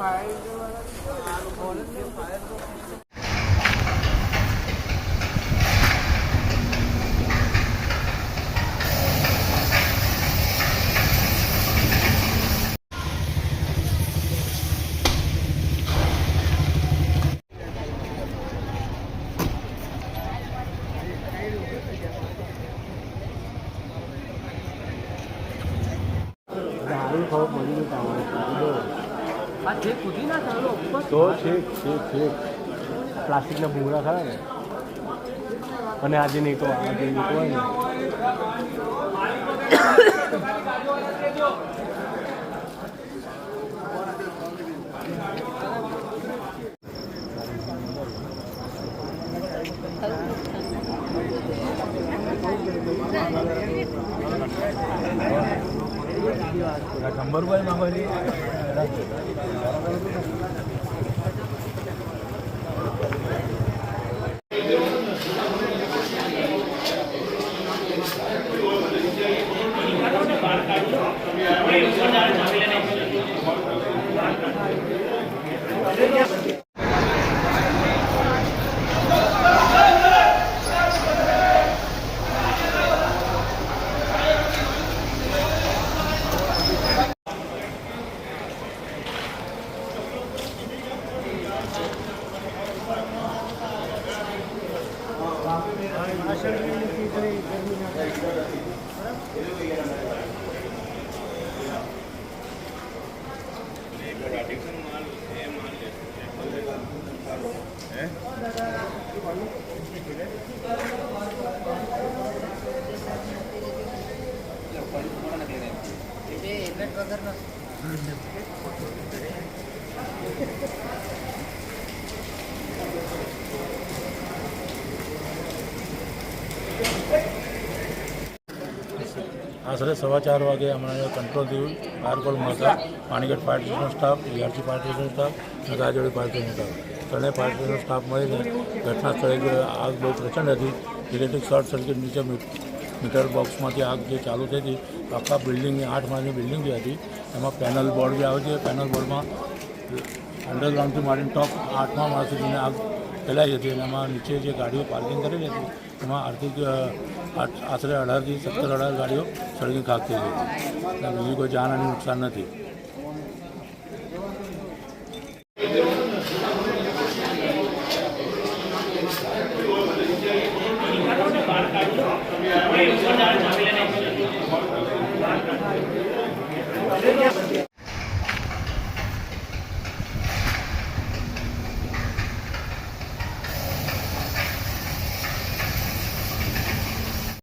તો છેક પ્લાસ્ટિકના ભૂંગળા ખરા ને અને આજે નહીં તો આજે નીકળવાય ને નંબર ભાઈ આશરે 4:15 વાગે હમણાં કંટ્રોલ થયું ફાયર કોલ મળતા Panigate fire station staff, VRC fire station staff અને ગાજોડી ફાયર સ્ટેશન સ્ટાફ ત્રણેય ફાયર સ્ટેશન સ્ટાફ મળીને ઘટના સ્થળે આગ બહુ પ્રચંડ હતી. ઇલેક્ટ્રિક શોર્ટ સર્કિટ નીચે મીટર બોક્સમાંથી આગ જે ચાલુ થઈ હતી આખા બિલ્ડિંગની 8 માળની બિલ્ડિંગ જે હતી એમાં પેનલ બોર્ડ જે આવે છે પેનલ બોર્ડમાં અંડરગ્રાઉન્ડથી માંડીને ટોપ 8મા માળ સુધીને આગ ફેલાઈ હતી અને એમાં નીચે જે ગાડીઓ પાર્કિંગ કરેલી હતી એમાં આશરે 18 થી 17 ગાડીઓ સળગી ખાક થઈ ગઈ હતી. બીજી કોઈ જાનહાનિ નુકસાન નથી. Gracias.